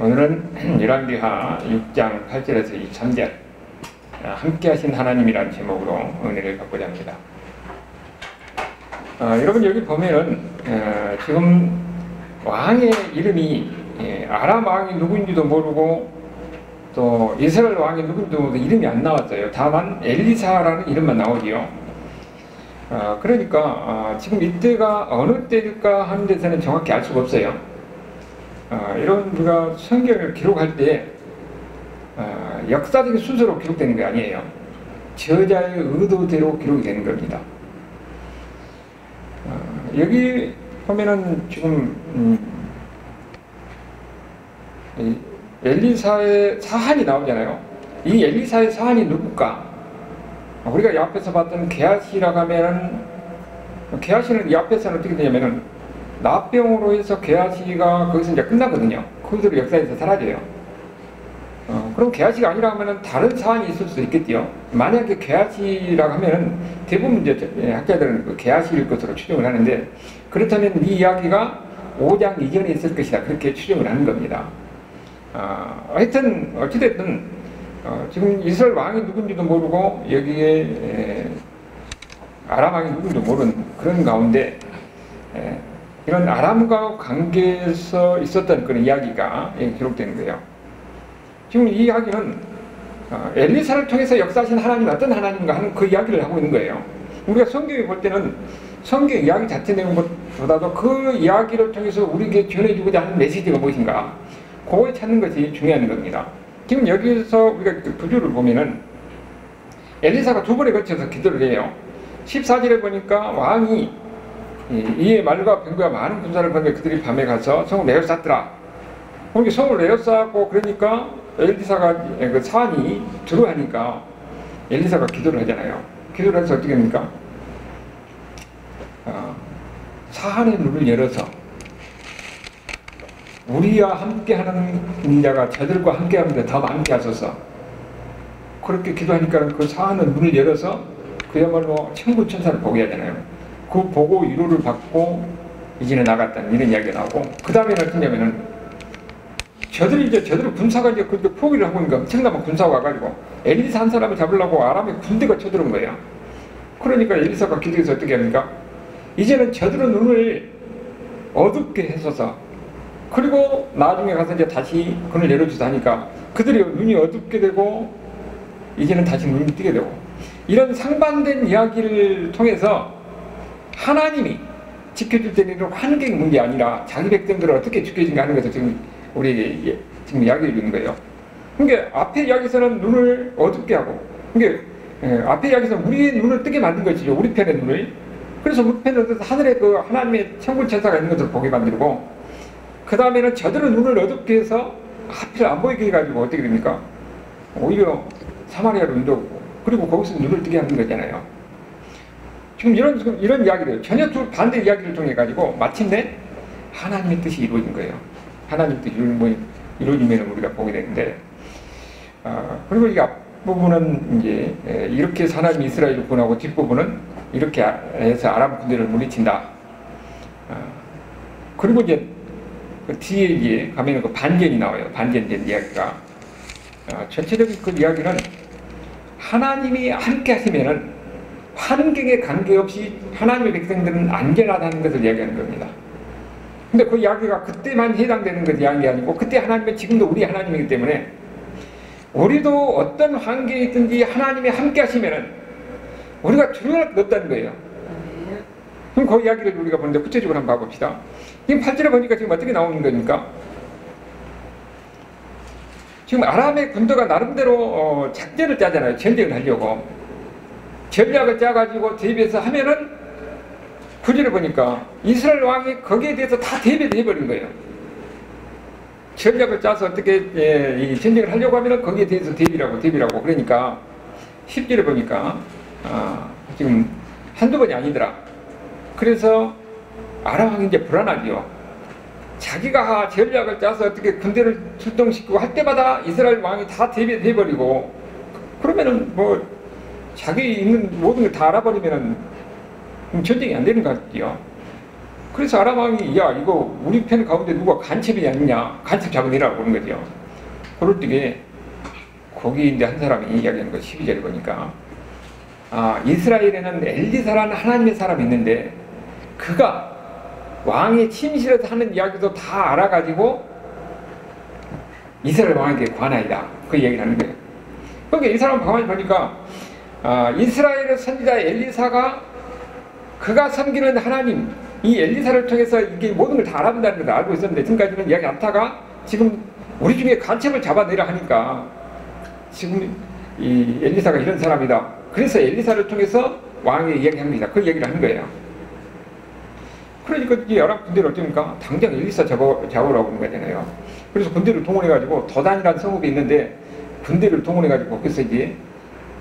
오늘은 열왕기하 6장 8절에서 23절 함께 하신 하나님이라는 제목으로 은혜를 갖고자 합니다. 여러분 여기 보면은 지금 왕의 이름이 아람 왕이 누구인지도 모르고 또 이스라엘 왕이 누구인지도 모르고 이름이 안 나왔어요. 다만 엘리사라는 이름만 나오지요. 그러니까 지금 이때가 어느 때일까 하는 데서는 정확히 알 수가 없어요. 이런 우리가 성경을 기록할 때 역사적인 순서로 기록되는 게 아니에요. 저자의 의도대로 기록이 되는 겁니다. 여기 보면은 지금 엘리사의 사한이 나오잖아요. 이 엘리사의 사한이 누굴까? 우리가 이 앞에서 봤던 게하시라고 하면은, 게하시는 이 앞에서는 어떻게 되냐면은 납병으로 해서 게하시가 거기서 이제 끝나거든요. 그대로 역사에서 사라져요. 그럼 게하시가 아니라 하면은 다른 사안이 있을 수도 있겠지요. 만약에 게하시라고 하면은 대부분 이제 학자들은 그 게하시일 것으로 추정을 하는데, 그렇다면 이 이야기가 5장 이전에 있을 것이다, 그렇게 추정을 하는 겁니다. 하여튼 어찌됐든 지금 이스라엘 왕이 누군지도 모르고 여기에 아람 왕이 누군지도 모르는 그런 가운데 이런 아람과 관계에서 있었던 그런 이야기가 기록되는 거예요. 지금 이 이야기는 엘리사를 통해서 역사하신 하나님, 어떤 하나님인가 하는 그 이야기를 하고 있는 거예요. 우리가 성경에 볼 때는 성경 이야기 자체 내용보다도 그 이야기를 통해서 우리에게 전해주고자 하는 메시지가 무엇인가, 그걸 찾는 것이 중요한 겁니다. 지금 여기서 우리가 그 구조를 보면은 엘리사가 두 번에 걸쳐서 기도를 해요. 14절에 보니까 왕이 이에 말과 병거와 많은 군사를 보내 그들이 밤에 가서 성을 에워쌌더라. 그러니까 성을 에워쌌고, 그러니까 엘리사가 그 사안이 들어가니까 엘리사가 기도를 하잖아요. 기도를 해서 어떻게 합니까? 사안의 문을 열어서 우리와 함께하는 자가 저들과 함께하는데 더 많게 하소서. 그렇게 기도하니까 그 사안의 문을 열어서 그야말로 천부천사를 보게 하잖아요. 그 보고 위로를 받고 이제는 나갔다는 이런 이야기가 나오고, 그 다음에는 어떠냐면은 저들을 군사가 이제 그렇게 포기를 하고 있으니까 엄청난 군사가 와가지고 엘리사 한 사람을 잡으려고 아람의 군대가 쳐들어온 거예요. 그러니까 엘리사가 기도해서 어떻게 합니까? 이제는 저들의 눈을 어둡게 해서서, 그리고 나중에 가서 이제 다시 그늘 내려주자 하니까 그들의 눈이 어둡게 되고 이제는 다시 눈이 뜨게 되고, 이런 상반된 이야기를 통해서 하나님이 지켜줄 때는 환경의 문제 아니라 자기 백성들을 어떻게 지켜진가 하는 것을 지금 우리 지금 이야기해 주는 거예요. 그러니까 앞에 이야기에서는 눈을 어둡게 하고, 그러니까 앞에 이야기에서는 우리의 눈을 뜨게 만든 것이죠. 우리 편의 눈을. 그래서 우리 편은 하늘에 그 하나님의 천군천사가 있는 것을 보게 만들고, 그 다음에는 저들의 눈을 어둡게 해서 하필 안 보이게 해가지고 어떻게 됩니까? 오히려 사마리아로 인도하고, 그리고 거기서 눈을 뜨게 하는 거잖아요. 지금 이런 이야기를, 전혀 반대 이야기를 통해 가지고 마침내 하나님의 뜻이 이루어진 거예요. 하나님의 뜻이 이루어지면 우리가 보게 되는데, 그리고 이 앞부분은 이제 이렇게 하나님이 이스라엘을 구원하고, 뒷부분은 이렇게 해서 아람 군대를 물리친다. 그리고 이제 그 뒤에 이제 가면 그 반전이 나와요. 반전된 이야기가. 전체적인 그 이야기는 하나님이 함께 하시면은 환경에 관계없이 하나님의 백성들은 안전하다는 것을 이야기하는 겁니다. 근데 그 이야기가 그때만 해당되는 것 이야기 아니고, 그때 하나님은 지금도 우리 하나님이기 때문에 우리도 어떤 환경에 있든지 하나님이 함께 하시면은 우리가 두려울 것 없다는 거예요. 그럼 그 이야기를 우리가 보는데 구체적으로 한번 봐봅시다. 지금 8절에 보니까 지금 어떻게 나오는 겁니까? 지금 아람의 군대가 나름대로 작전을 짜잖아요. 전쟁을 하려고. 전략을 짜가지고 대비해서 하면은 9절에 보니까 이스라엘 왕이 거기에 대해서 다 대비를 해버린 거예요. 전략을 짜서 어떻게 이 전쟁을 하려고 하면은 거기에 대해서 대비라고. 그러니까 10절에 보니까 지금 한두 번이 아니더라. 그래서 아람 왕이 이제 불안하지요. 자기가 전략을 짜서 어떻게 군대를 출동시키고 할 때마다 이스라엘 왕이 다 대비해버리고, 그러면은 뭐 자기 있는 모든 걸 다 알아버리면은 전쟁이 안 되는 것 같지요. 그래서 아람 왕이 야 이거 우리 편 가운데 누가 간첩이 아니냐, 간첩 잡으니라고 그러는 거죠. 그럴 때에 거기 이제 한 사람이 이야기하는 거 12절에 보니까 이스라엘에는 엘리사라는 하나님의 사람이 있는데 그가 왕의 침실에서 하는 이야기도 다 알아가지고 이스라엘 왕에게 관하이다, 그 얘기를 하는 거예요. 그러니까 이 사람 가만히 보니까 이스라엘의 선지자 엘리사가 그가 섬기는 하나님, 이 엘리사를 통해서 이게 모든 걸 다 알아본다는 걸 알고 있었는데 지금까지는 이야기 안 하다가 지금 우리 중에 간첩을 잡아내라 하니까 지금 이 엘리사가 이런 사람이다. 그래서 엘리사를 통해서 왕에게 이야기합니다. 그 얘기를 하는 거예요. 그러니까 이 아람 군대를 어쩌니까 당장 엘리사 잡으라고 하는 거잖아요. 그래서 군대를 동원해가지고 도단이라는 성읍이 있는데 군대를 동원해가지고 거기서 이제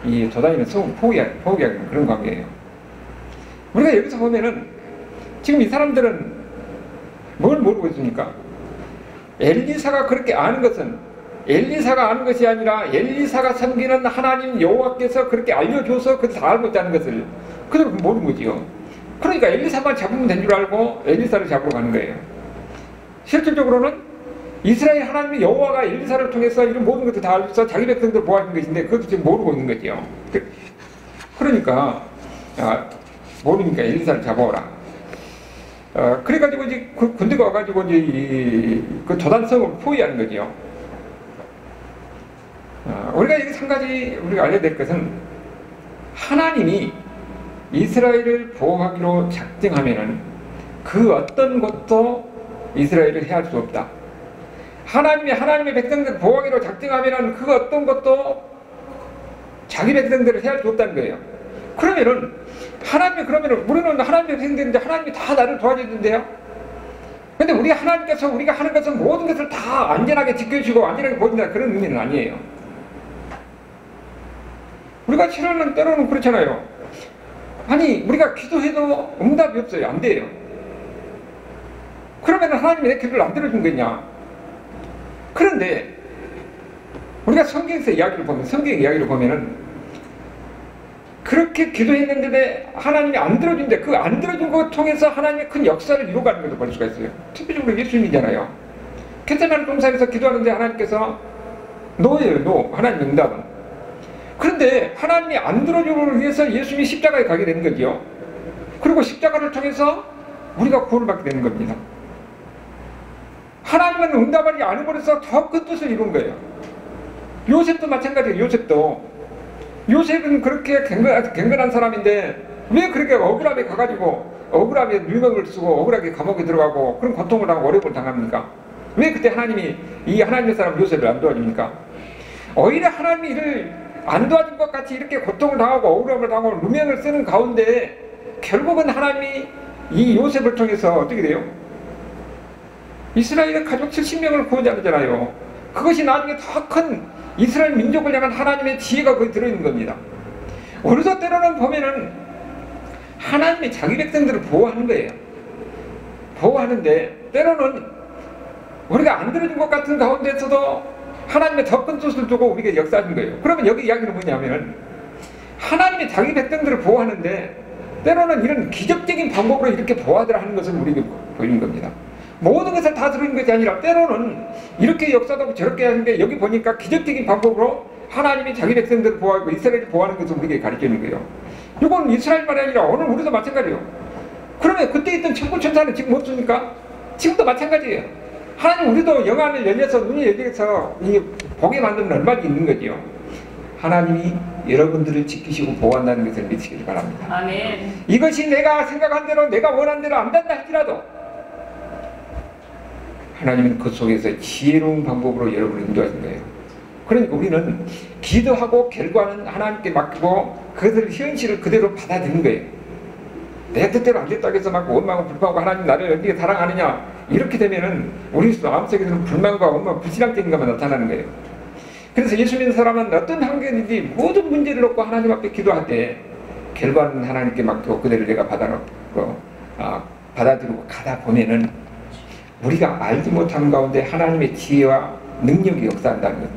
이 도단이라는 성읍을 포기하는 그런 관계예요. 우리가 여기서 보면은 지금 이 사람들은 뭘 모르고 있습니까? 엘리사가 그렇게 아는 것은 엘리사가 아는 것이 아니라 엘리사가 섬기는 하나님 여호와께서 그렇게 알려줘서 그것을 다 알고 있다는 것을 그대로 모르는 거지요. 그러니까 엘리사만 잡으면 된 줄 알고 엘리사를 잡으러 가는 거예요. 실질적으로는 이스라엘 하나님의 여호와가 엘리사를 통해서 이런 모든 것을 다 알려서 자기 백성들 보호하는 것인데 그것도 지금 모르고 있는 거죠. 그러니까 모르니까 엘리사를 잡아오라. 그래가지고 이제 그 군대가 와가지고 이제 그 도단성을 포위하는 거죠. 우리가 여기서 한 가지 우리가 알아야 될 것은 하나님이 이스라엘을 보호하기로 작정하면은 그 어떤 것도 이스라엘을 해할 수 없다. 하나님의 백성들을 보호하기로 작정하면은 그 어떤 것도 자기 백성들을 해할 수 없다는 거예요. 그러면은 우리는 하나님의 백성들인데 하나님이 다 나를 도와주는데요. 근데 하나님께서 우리가 하는 것은 모든 것을 다 안전하게 지켜주시고 안전하게 보여준다 그런 의미는 아니에요. 우리가 실화는 때로는 그렇잖아요. 아니 우리가 기도해도 응답이 없어요. 안 돼요. 그러면 하나님이 내 기도를 안 들어준 거냐? 그런데 우리가 성경의 이야기를 보면은 그렇게 기도했는데 하나님이 안 들어준데 그 안 들어준 것 통해서 하나님의 큰 역사를 이루어가는 것을 볼 수가 있어요. 특별적으로 예수님이잖아요. 겟세마네 동산에서 기도하는데 하나님께서 노예요, 노. 하나님 응답은. 그런데 하나님이 안 들어주기 위해서 예수님이 십자가에 가게 되는 거죠. 그리고 십자가를 통해서 우리가 구원을 받게 되는 겁니다. 하나님은 응답하지 않음으로써 더 큰 뜻을 이룬 거예요. 요셉도 마찬가지예요. 요셉은 그렇게 경건한 사람인데 왜 그렇게 억울함에 가가지고 억울함에 누명을 쓰고 억울하게 감옥에 들어가고 그런 고통을 당하고 어려움을 당합니까? 왜 그때 하나님이 이 하나님의 사람 요셉을 안 도와줍니까? 오히려 하나님이 이를 안 도와준 것 같이 이렇게 고통을 당하고 억울함을 당하고 누명을 쓰는 가운데 결국은 하나님이 이 요셉을 통해서 어떻게 돼요? 이스라엘의 가족 70명을 구원하잖아요. 그것이 나중에 더 큰 이스라엘 민족을 향한 하나님의 지혜가 거기 들어있는 겁니다. 우리도 때로는 보면은 하나님이 자기 백성들을 보호하는 거예요. 보호하는데 때로는 우리가 안 들어준 것 같은 가운데서도 하나님의 더 큰 뜻을 두고 우리가 역사하신 거예요. 그러면 여기 이야기는 뭐냐면 하나님이 자기 백성들을 보호하는데 때로는 이런 기적적인 방법으로 이렇게 보호하더라 하는 것을 우리에게 보이는 겁니다. 모든 것을 다 들어있는 것이 아니라 때로는 이렇게 역사하고 저렇게 하는데 여기 보니까 기적적인 방법으로 하나님이 자기 백성들을 보호하고 이스라엘을 보호하는 것을 우리에게 가르치는 거예요. 이건 이스라엘만이 아니라 오늘 우리도 마찬가지예요. 그러면 그때 있던 천군천사는 지금 없습니까? 지금도 마찬가지예요. 하나님 우리도 영안을 열려서 눈이 열려서 보게 만들면 얼마나 있는 거지요. 하나님이 여러분들을 지키시고 보호한다는 것을 믿으시길 바랍니다. 아멘. 이것이 내가 생각한 대로 내가 원한 대로 안 된다 할지라도 하나님은 그 속에서 지혜로운 방법으로 여러분을 인도하신 거예요. 그러니까 우리는 기도하고 결과는 하나님께 맡기고 그것을 현실을 그대로 받아들이는 거예요. 내 뜻대로 안 됐다고 해서 막 원망하고 불평하고 하나님 나를 어떻게 사랑하느냐 이렇게 되면은 우리 마음속에서는 불만과 원망, 불신앙적인 것만 나타나는 거예요. 그래서 예수 믿는 사람은 어떤 환경이든지 모든 문제를 놓고 하나님 앞에 기도할 때 결과는 하나님께 맡기고 그대로 내가 받아들이고 가다 보면은 우리가 알지 못하는 가운데 하나님의 지혜와 능력이 역사한다는 것,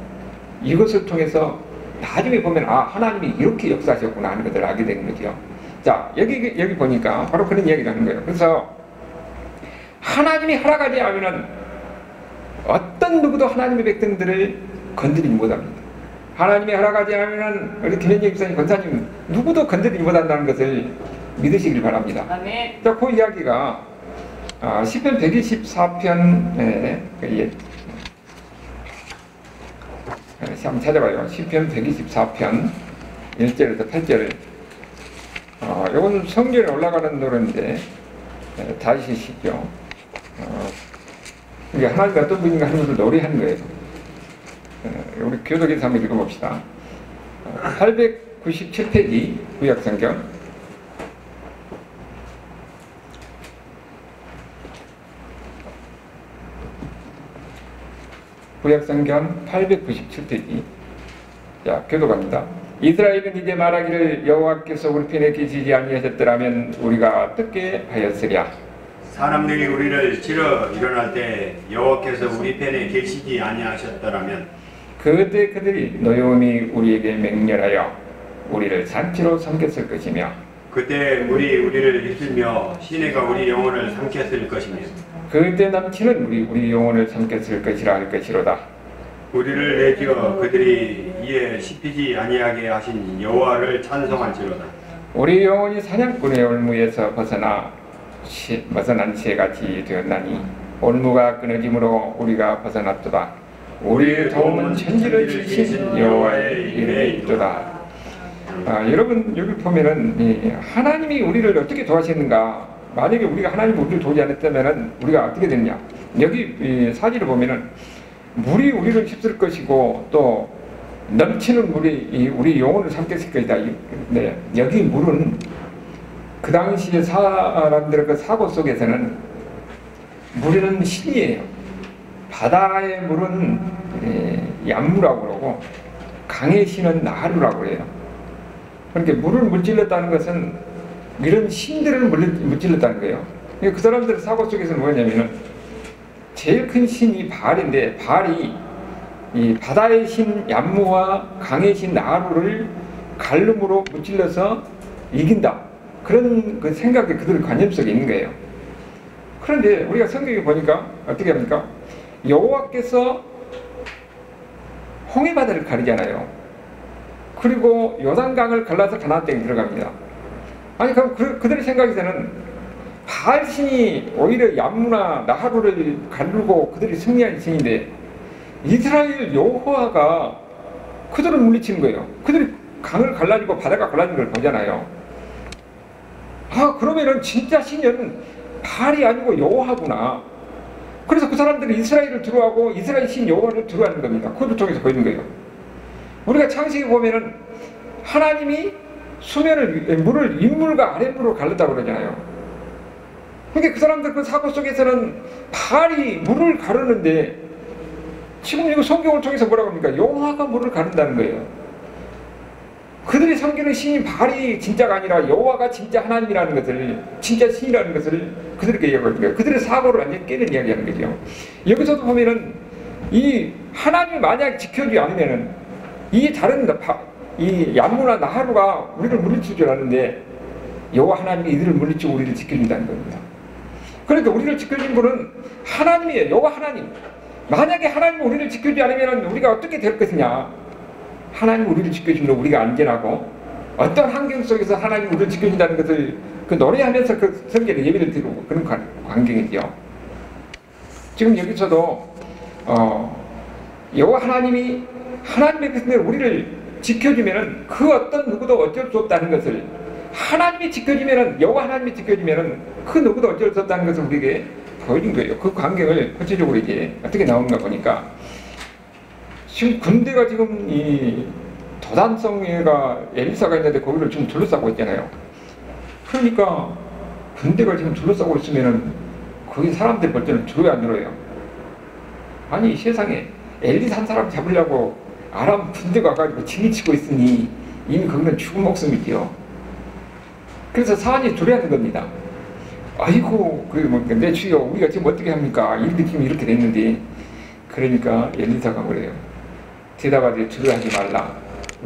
이것을 통해서 나중에 보면 하나님이 이렇게 역사하셨구나 하는 것을 알게 되는 거죠. 자, 여기 보니까 바로 그런 이야기를 하는 거예요. 그래서 하나님이 허락하지 않으면 어떤 누구도 하나님의 백성들을 건드리지 못합니다. 하나님이 허락하지 않으면 우리 김현재 집사님, 권사님 누구도 건드리지 못한다는 것을 믿으시길 바랍니다. 아멘. 자, 그 이야기가 시편 124편에 한번 찾아봐요. 시편 124편 1절에서 8절을 이건 성전에 올라가는 노래인데 다시 시죠. 이게 하나님이 어떤 분인가 하는 것을 노래하는 거예요. 우리 교독에서 한번 읽어봅시다. 897페이지 구약성경 897페이지. 자, 교독합니다. 이스라엘은 이제 말하기를 여호와께서 우리 편에 계시지 아니하셨더라면 우리가 어떻게 하였으랴. 사람들이 우리를 치러 일어날 때 여호와께서 우리 편에 계시지 아니하셨더라면 그때 그들이 노여움이 우리에게 맹렬하여 우리를 잔치로 삼켰을 것이며 그때 우리를 휩쓸며 시내가 우리 영혼을 삼켰을 것이며 그때 남친은 우리 영혼을 삼켰을 것이라 할 것이로다. 우리를 내지어 그들이 이에 씹히지 아니하게 하신 여호와를 찬송할지로다. 우리 영혼이 사냥꾼의 올무에서 벗어난 새같이 되었나니 올무가 끊어짐으로 우리가 벗어났도다. 우리의 도움은 천지를 지으신 여호와의 이름에 있도다. 여러분 여기 보면은 하나님이 우리를 어떻게 도와주셨는가. 만약에 우리가 하나님이 우리를 도우지 않았다면 우리가 어떻게 됐냐. 여기 사지를 보면은 물이 우리를 휩쓸 것이고 또 넘치는 물이 우리 영혼을 삼켰을 것이다. 네, 여기 물은 그 당시에 사람들의 그 사고 속에서는 물은 신이에요. 바다의 물은 얀무라고 그러고 강의 신은 나루라고 그래요. 그러니까 물을 물질렀다는 것은 이런 신들을 물질렀다는 거예요. 그 사람들의 사고 속에서는 뭐냐면은 제일 큰 신이 바알인데 바알이 이 바다의 신 얀무와 강의 신 나루를 갈름으로 무찔러서 이긴다. 그런 그 생각이 그들 관념 속에 있는 거예요. 그런데 우리가 성경에 보니까 어떻게 합니까? 여호와께서 홍해바다를 가르잖아요. 그리고 요단강을 갈라서 가나안 땅에 들어갑니다. 아니 그럼 그들의 생각에서는 바알 신이 오히려 얀무나 나하루를 가르고 그들이 승리한 신인데 이스라엘 여호와가 그들을 물리치는 거예요. 그들이 강을 갈라지고 바다가 갈라진 걸 보잖아요. 그러면은 진짜 신은 바알이 아니고 여호와구나. 그래서 그 사람들이 이스라엘을 두려워하고 이스라엘 신 여호와를 두려워하는 겁니다. 그것을 통해서 보이는 거예요. 우리가 창세기 보면은 하나님이 물을 윗물과 아랫물로 갈랐다고 그러잖아요. 그러니까 그 사람들 그 사고 속에서는 바알이 물을 가르는데 지금 이거 성경을 통해서 뭐라고 합니까? 여호와가 물을 가른다는 거예요. 그들이 섬기는 신인 바알이 진짜가 아니라 여호와가 진짜 하나님이라는 것을, 진짜 신이라는 것을 그들에게 얘기하는 거예요. 그들의 사고를 완전히 깨는 이야기하는 거죠. 여기서도 보면은 이 하나님이 만약 지켜주지 않으면은 이 다른 이 얀무나 나하루가 우리를 물리칠 줄 아는데 여호와 하나님이 이들을 물리치고 우리를 지켜준다는 겁니다. 그러니까 우리를 지켜준 분은 하나님이에요. 여호와 하나님. 만약에 하나님이 우리를 지켜주지 않으면 우리가 어떻게 될 것이냐. 하나님이 우리를 지켜주면 우리가 안전하고 어떤 환경 속에서 하나님이 우리를 지켜준다는 것을 그 노래하면서 그 성경에 예배를 드리고 그런 광경이죠. 지금 여기서도 여호와 하나님이 하나님의 백성들 우리를 지켜주면은 그 어떤 누구도 어쩔 수 없다는 것을 하나님이 지켜주면은 여호와 하나님이 지켜주면은 그 누구도 어쩔 수 없다는 것을 우리에게 보여준 거예요. 그 광경을 구체적으로 이제 어떻게 나오는가 보니까 지금 군대가 지금 이 도단성에가 엘리사가 있는데 거기를 지금 둘러싸고 있잖아요. 그러니까 군대가 지금 둘러싸고 있으면은 거기 사람들 볼 때는 들어요 안 들어요? 아니 세상에 엘리사 한 사람 잡으려고 아람 군대가 와가지고 진이치고 있으니 이미 거기는 죽은 목숨이지요. 그래서 사안이 두려워하는 겁니다. 아이고 내 주여 우리가 지금 어떻게 합니까? 일이 지금 이렇게 됐는데. 그러니까 엘리사가 그래요. 대답하되 두려워하지 말라.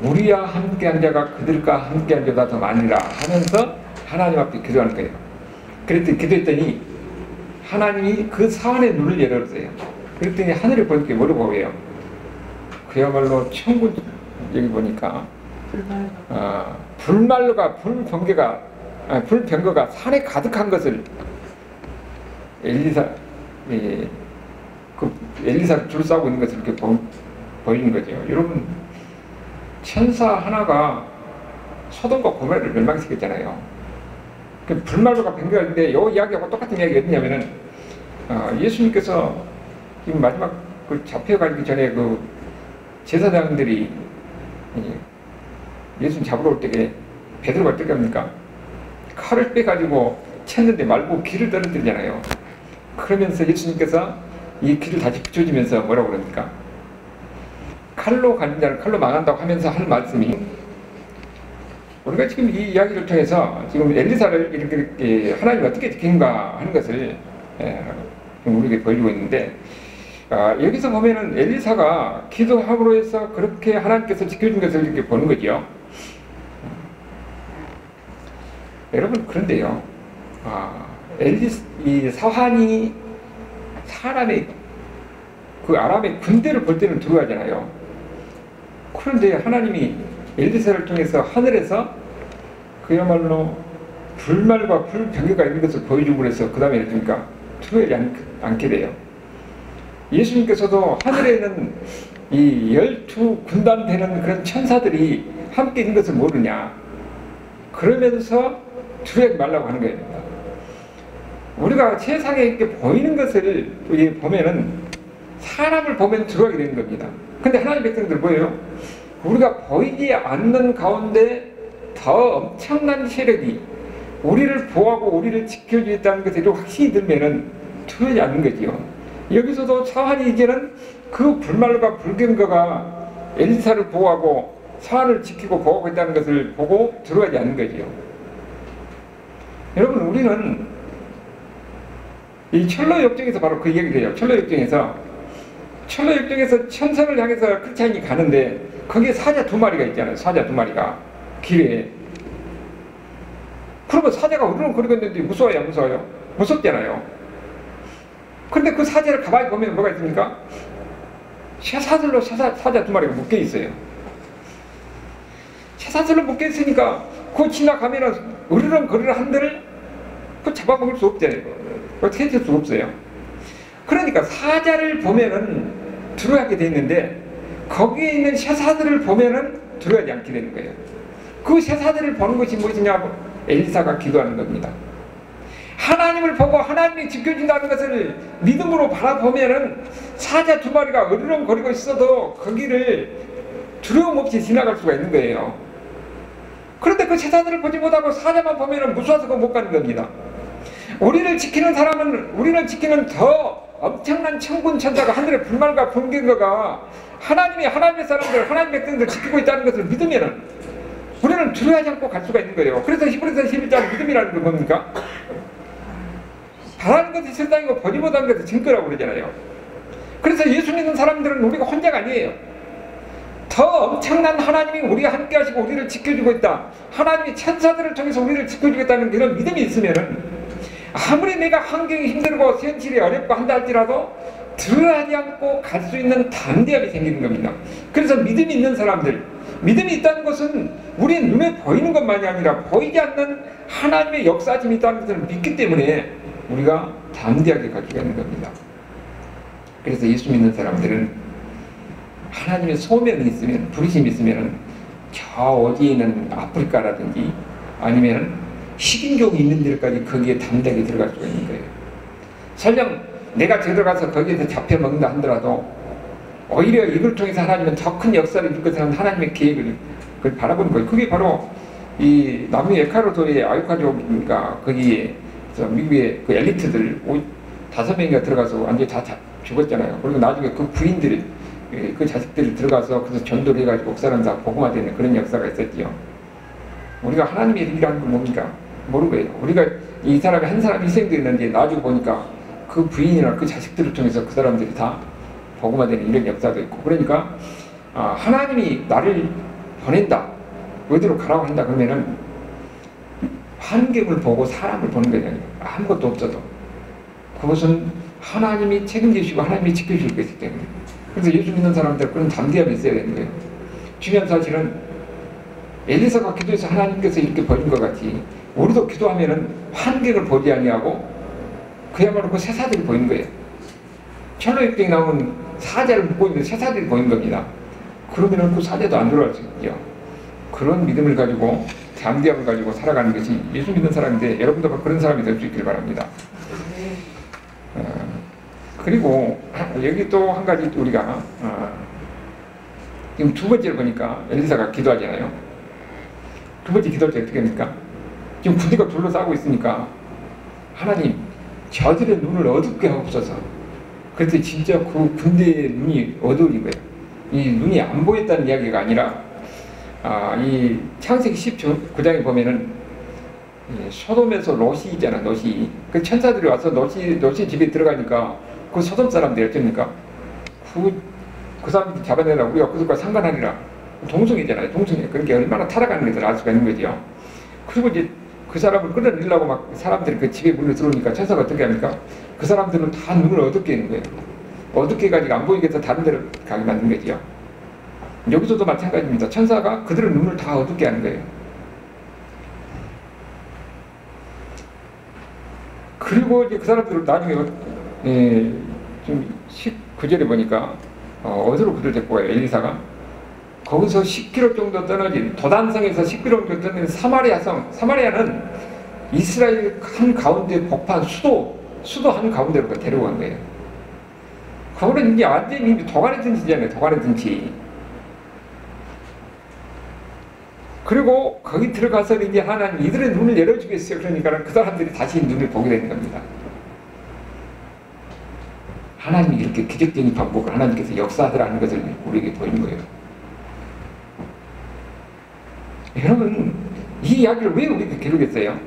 우리와 함께한 자가 그들과 함께한 자보다 더 많으라 하면서 하나님 앞에 기도하는 거예요. 그랬더니 기도했더니 하나님이 그 사안의 눈을 열었어요. 그랬더니 하늘에 보니까 뭐라고 보여요? 그야말로 천군. 여기 보니까 불말로가 불병거가 산에 가득한 것을 엘리사를 둘러싸고 있는 것을 이렇게 보이는 거죠. 여러분, 천사 하나가 소돔과 고모라를 멸망시켰잖아요. 그 불말로가 병거인데 이 이야기하고 똑같은 이야기가 어디냐면은 예수님께서 지금 마지막 그 잡혀가기 전에 그 제사장들이 예수님 잡으러 올 때에 베드로가 어떻게 합니까? 칼을 빼가지고 쳤는데 말고 귀를 떨어뜨리잖아요. 그러면서 예수님께서 이 귀를 다시 붙여주면서 뭐라고 그럽니까? 칼로 가는 자는 칼로 망한다고 하면서 할 말씀이, 우리가 지금 이 이야기를 통해서 지금 엘리사를 이렇게 하나님이 어떻게 지킨가 하는 것을 우리에게 보여주고 있는데, 여기서 보면은 엘리사가 기도함으로 해서 그렇게 하나님께서 지켜준 것을 이렇게 보는 거죠. 여러분, 그런데요, 이 사환이 사람의 그 아람의 군대를 볼 때는 두려워하잖아요. 그런데 하나님이 엘리사를 통해서 하늘에서 그야말로 불말과 불병거가 있는 것을 보여주고 그래서 그 다음에 그러니까 두려워하지 않게 돼요. 예수님께서도 하늘에는 이 12군단 되는 그런 천사들이 함께 있는 것을 모르냐, 그러면서 두려워하지 말라고 하는 거예요. 우리가 세상에 이렇게 보이는 것을 보면은 사람을 보면 두려워하게 되는 겁니다. 근데 하나님 백성들 뭐예요? 우리가 보이지 않는 가운데 더 엄청난 세력이 우리를 보호하고 우리를 지켜주겠다는 것을 확신이 들면은 두려워하지 않는 거지요. 여기서도 사환이 이제는 그 불말과 불경거가 엘리사를 보호하고 사환을 지키고 보호하고 있다는 것을 보고 두려워하지 않는 거지요. 여러분, 우리는 이 철로 역정에서 바로 그 얘기를 해요. 철로 역정에서 천성을 향해서 크리스찬이 가는데 거기에 사자 2마리가 있잖아요. 사자 2마리가 길에. 그러면 사자가 우르렁거리고 있는데 무서워요, 안 무서워요? 무섭잖아요. 그런데 그 사자를 가만히 보면 뭐가 있습니까? 쇠사슬로 사자 2마리가 묶여 있어요. 쇠사슬로 묶여 있으니까 그 지나가면은 으르렁거리는 한들을 그 잡아먹을 수 없잖아요. 어떻게 해줄 수 없어요. 그러니까 사자를 보면은 두려워하게 돼 있는데 거기에 있는 쇠사슬을 보면은 두려워하지 않게 되는 거예요. 그 쇠사슬을 보는 것이 무엇이냐? 엘리사가 기도하는 겁니다. 하나님을 보고 하나님이 지켜준다는 것을 믿음으로 바라보면은 사자 2마리가 으르렁거리고 있어도 거기를 두려움 없이 지나갈 수가 있는 거예요. 그런데 그 쇠사슬을 보지 못하고 사자만 보면은 무서워서 못 가는 겁니다. 우리를 지키는 사람은, 우리를 지키는 더 엄청난 천군 천사가 하늘의 불말과 불경거가 하나님의 사람들, 하나님의 백성들 지키고 있다는 것을 믿으면은 우리는 두려워하지 않고 갈 수가 있는 거예요. 그래서 히브리서 11장 믿음이라는 건 뭡니까? 바라는 것이 세상이고 보지 못하는 것이 증거라고 그러잖아요. 그래서 예수 믿는 사람들은 우리가 혼자가 아니에요. 더 엄청난 하나님이 우리가 함께 하시고 우리를 지켜주고 있다. 하나님이 천사들을 통해서 우리를 지켜주겠다는 그런 믿음이 있으면은 아무리 내가 환경이 힘들고 현실이 어렵고 한다 할지라도 두려워하지 않고 갈 수 있는 담대함이 생기는 겁니다. 그래서 믿음이 있는 사람들, 믿음이 있다는 것은 우리 눈에 보이는 것만이 아니라 보이지 않는 하나님의 역사심이 있다는 것을 믿기 때문에 우리가 담대하게 갈 수가 있는 겁니다. 그래서 예수 믿는 사람들은 하나님의 소명이 있으면, 부르심이 있으면 저 어디에 있는 아프리카라든지 아니면 식인종이 있는 데까지 거기에 담대하게 들어갈 수가 있는 거예요. 설령 내가 들어가서 거기에서 잡혀먹는다 하더라도 오히려 이걸 통해서 하나님은 더 큰 역사를 이룰 것을 하는 하나님의 계획을 그걸 바라보는 거예요. 그게 바로 이 남미 에콰도르의 아유카족인가 거기에 미국의 그 엘리트들 5명이가 들어가서 완전히 다 죽었잖아요. 그리고 나중에 그 부인들이 그 자식들이 들어가서 그래서 전도를 해가지고 그 사람 다 복음화되는 그런 역사가 있었지요. 우리가 하나님의 일이라는 건 뭡니까? 모르는 거예요. 우리가 이 사람이 한 사람 희생됐는데 나중에 보니까 그 부인이나 그 자식들을 통해서 그 사람들이 다 복음화되는 이런 역사도 있고, 그러니까 하나님이 나를 보낸다, 어디로 가라고 한다 그러면은 환경을 보고 사람을 보는 거예요. 아무것도 없어도 그것은 하나님이 책임지시고 하나님이 지켜줄 것이기 때문에. 그래서 예수 믿는 사람들 그런 담대함이 있어야 되는 거예요. 중요한 사실은 엘리사가 기도해서 하나님께서 이렇게 버린 것 같이 우리도 기도하면은 환경을 보지 아니하고 그야말로 그 새사들이 보이는 거예요. 철로역경에 나오는 사자를 묶고 있는 새사들이 보이는 겁니다. 그러면은 그 사자도 안 들어갈 수 있죠. 그런 믿음을 가지고 담대함을 가지고 살아가는 것이 예수 믿는 사람인데 여러분도 그런 사람이 될 수 있길 바랍니다. 그리고 여기 또 한 가지 우리가 지금 두 번째로 보니까 엘리사가 기도하잖아요. 두 번째 기도할 때 어떻게 합니까? 지금 군대가 둘러싸고 있으니까 하나님 저들의 눈을 어둡게 하옵소서. 그런데 진짜 그 군대의 눈이 어두워진 거예요. 이 눈이 안 보였다는 이야기가 아니라 이 창세기 19장에 보면은 소돔에서 롯이 있잖아. 롯이 그 천사들이 와서 롯이 집에 들어가니까 그 소돔 사람들이 어쩝니까? 그 사람들이 잡아내라 우리가 그들과 상관하리라. 동성이잖아요. 동성이. 그러니까 얼마나 타락하는 것을 알 수가 있는 거죠. 그리고 이제 그 사람을 끌어내려고 막 사람들이 그 집에 물려 들어오니까 천사가 어떻게 합니까? 그 사람들은 다 눈을 어둡게 하는 거예요. 어둡게 가지고 안 보이게 해서 다른 데로 가게 만든 거죠. 여기서도 마찬가지입니다. 천사가 그들의 눈을 다 어둡게 하는 거예요. 그리고 이제 그 사람들을 나중에 좀 19절에 보니까 어디로 그들 데리고 가요? 엘리사가 거기서 10km 정도 떨어진 도단성에서 10km 정도 떨어진 사마리아는 이스라엘 한 가운데 복판 수도 한 가운데로 데려간 거예요. 거기는 이제 완전히 이미 도간의 등지잖아요. 도간의 등지. 그리고 거기 들어가서 이제 하나님 이들의 눈을 열어주겠어요. 그러니까 그 사람들이 다시 눈을 보게 되는 겁니다. 하나님이 이렇게 기적적인 방법을 하나님께서 역사하더라는 것을 우리에게 보이는 거예요. 여러분, 이 이야기를 왜 우리가 기록했어요?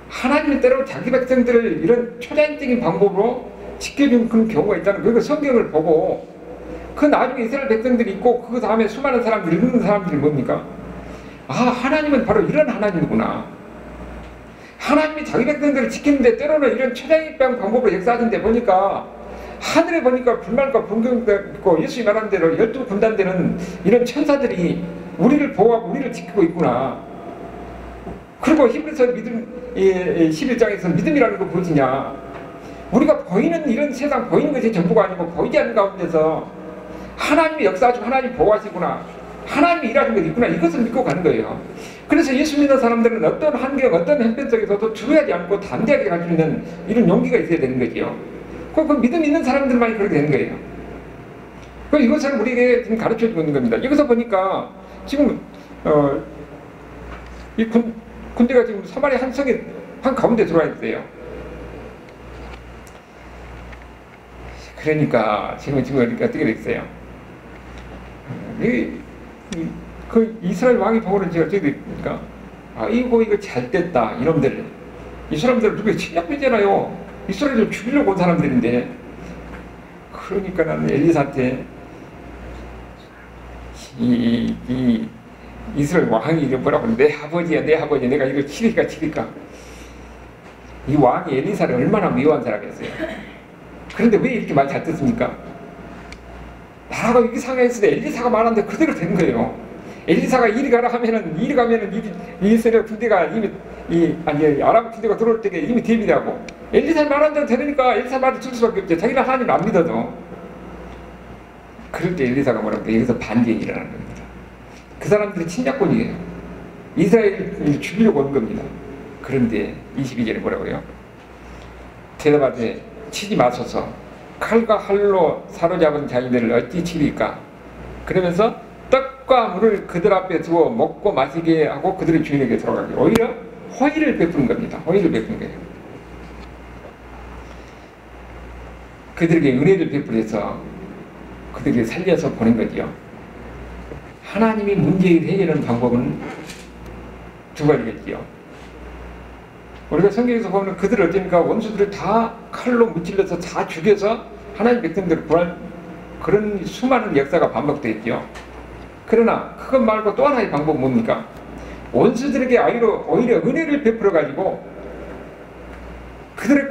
하나님은 때로 자기 백성들을 이런 초자연적인 방법으로 지켜준 그런 경우가 있다는 거예요. 성경을 보고 그 나중에 이스라엘 백성들이 있고 그 다음에 수많은 사람들이 읽는 사람들이 뭡니까? 하나님은 바로 이런 하나님이구나. 하나님이 자기 백성들을 지키는데 때로는 이런 초자연적 방법으로 역사하는데 보니까 하늘에 보니까 불말과 번개가 있고 예수님이 말한 대로 12군단되는 이런 천사들이 우리를 보호하고 우리를 지키고 있구나. 그리고 히브리서 11장에서 믿음이라는 거 보이냐? 우리가 보이는 이런 세상 보이는 것이 전부가 아니고 보이지 않는 가운데서 하나님이 역사하시고 하나님이 보호하시구나. 하나님이 일하는 것이 있구나. 이것을 믿고 가는 거예요. 그래서 예수 믿는 사람들은 어떤 환경, 어떤 형편 속에서도 두려워하지 않고 담대하게 갈 수 있는 이런 용기가 있어야 되는 거죠. 그 믿음 있는 사람들만이 그렇게 되는 거예요. 이것을 우리에게 지금 가르쳐 주고 있는 겁니다. 여기서 보니까 지금 이 군대가 지금 사마리아 한 성에 한 가운데 들어와 있어요. 그러니까 지금 어떻게 됐어요? 그 이스라엘 왕이 보고는 제가 어떻게 됩니까? 이거 잘 됐다. 이놈들. 이 사람들은 누구의 침략배잖아요. 이스라엘을 죽이려고 온 사람들인데. 그러니까 나는 엘리사한테 이 이스라엘 왕이 뭐라고 내 아버지야 내가 이걸 치리까. 이 왕이 엘리사를 얼마나 미워한 사람이었어요. 그런데 왜 이렇게 말 잘 듣습니까? 나라가 이렇게 상황했을 때 엘리사가 말하는데 그대로 된 거예요. 엘리사가 이리 가면은 이스라엘 군대가 이미 아람 군대가 들어올 때 이미 대비하고 엘리사 말하는 대로 되니까 엘리사 말을 줄 수밖에 없죠. 자기는 하나님을 안 믿어도. 그럴 때 엘리사가 뭐라고 여기서 반전이 일어나는 겁니다. 그 사람들이 침략군이에요. 이스라엘을 죽이려고 온 겁니다. 그런데 22절에 뭐라고요? 대답하되 치지 마소서. 칼과 활로 사로잡은 자기들을 어찌 치리까? 그러면서 떡과 물을 그들 앞에 두어 먹고 마시게 하고 그들의 주인에게 돌아가게. 오히려 호의를 베푸는 겁니다. 호의를 베푸는 거예요. 그들에게 은혜를 베풀어서 그들에게 살려서 보낸 거지요. 하나님이 문제를 해결하는 방법은 두 가지겠지요. 우리가 성경에서 보면 그들을 어떻습니까? 원수들을 다 칼로 무찔러서 다 죽여서 하나님 백성들을 구할 그런 수많은 역사가 반복되어 있죠. 그러나 그것 말고 또 하나의 방법은 뭡니까? 원수들에게 오히려 은혜를 베풀어 가지고 그들의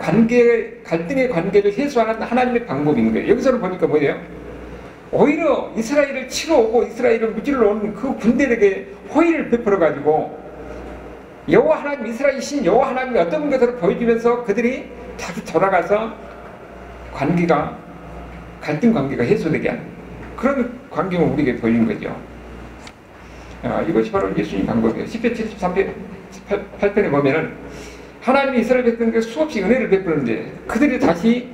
갈등의 관계를 해소하는 하나님의 방법인 거예요. 여기서는 보니까 뭐예요? 오히려 이스라엘을 치러 오고 이스라엘을 무찔러 오는 그 군대에게 호의를 베풀어 가지고 여호와 하나님, 이스라엘 신 여호와 하나님이 어떤 것을 보여주면서 그들이 다시 돌아가서 갈등 관계가 해소되게 하는 그런 광경을 우리에게 보이는 거죠. 이것이 바로 예수님 방법이에요. 10편 73편에 보면은 하나님이 이스라엘 백성에게 수없이 은혜를 베푸는데 그들이 다시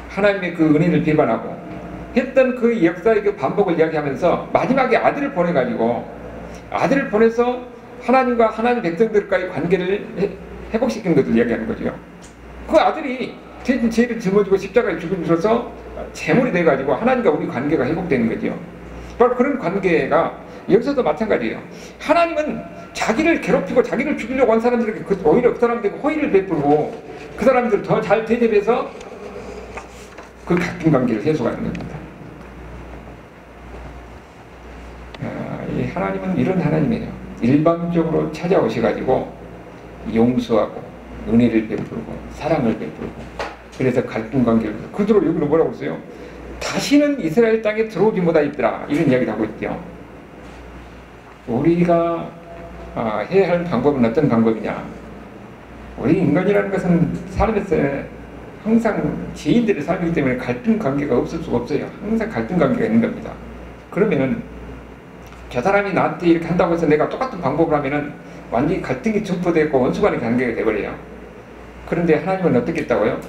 하나님의 그 은혜를 배반하고 했던 그 역사의 그 반복을 이야기하면서 마지막에 아들을 보내가지고 아들을 보내서 하나님과 하나님 백성들과의 관계를 회복시키는 것을 이야기하는 거죠. 그 아들이 대신 죄를 짊어지고 십자가에 죽음으로써 제물이 돼가지고 하나님과 우리 관계가 회복되는 거죠. 바로 그런 관계가 여기서도 마찬가지예요. 하나님은 자기를 괴롭히고 자기를 죽이려고 한 사람들에게 오히려 그 사람들에게 호의를 베풀고 그 사람들을 더 잘 대접해서 그 갈등 관계를 해소하는 겁니다. 이 하나님은 이런 하나님이에요. 일방적으로 찾아오셔가지고 용서하고 은혜를 베풀고 사랑을 베풀고 그래서 갈등 관계를 그대로 여기는 뭐라고 했어요? 다시는 이스라엘 땅에 들어오지 못하였더라 이런 이야기를 하고 있죠. 우리가 해야 할 방법은 어떤 방법이냐? 우리 인간이라는 것은 삶에서 항상 지인들의 삶이기 때문에 갈등 관계가 없을 수가 없어요. 항상 갈등 관계가 있는 겁니다. 그러면은 저 사람이 나한테 이렇게 한다고 해서 내가 똑같은 방법을 하면은 완전히 갈등이 증폭되고 원수간의 관계가 돼버려요. 그런데 하나님은 어떻게 했다고요?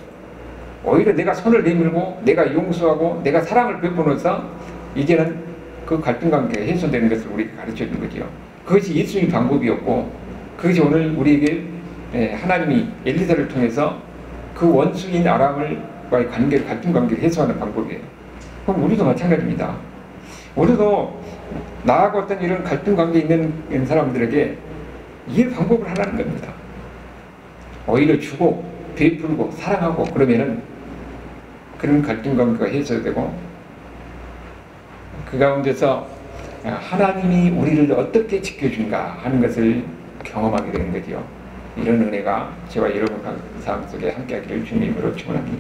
오히려 내가 손을 내밀고 내가 용서하고 내가 사랑을 베풀어서 이제는 그 갈등 관계가 해소되는 것을 우리에게 가르쳐 주는 거죠. 그것이 예수님의 방법이었고 그것이 오늘 우리에게 하나님이 엘리사를 통해서 그 원수인 아람과의 관계를 갈등 관계를 해소하는 방법이에요. 그럼 우리도 마찬가지입니다. 우리도 나하고 어떤 이런 갈등 관계에 있는 사람들에게 이 방법을 하라는 겁니다. 오히려 주고 베풀고 사랑하고 그러면은 그런 갈등 관계가 해소되고 그 가운데서 하나님이 우리를 어떻게 지켜준가 하는 것을 경험하게 되는 거죠. 이런 은혜가 저와 여러분 삶 속에 함께하기를 주님으로 축원합니다.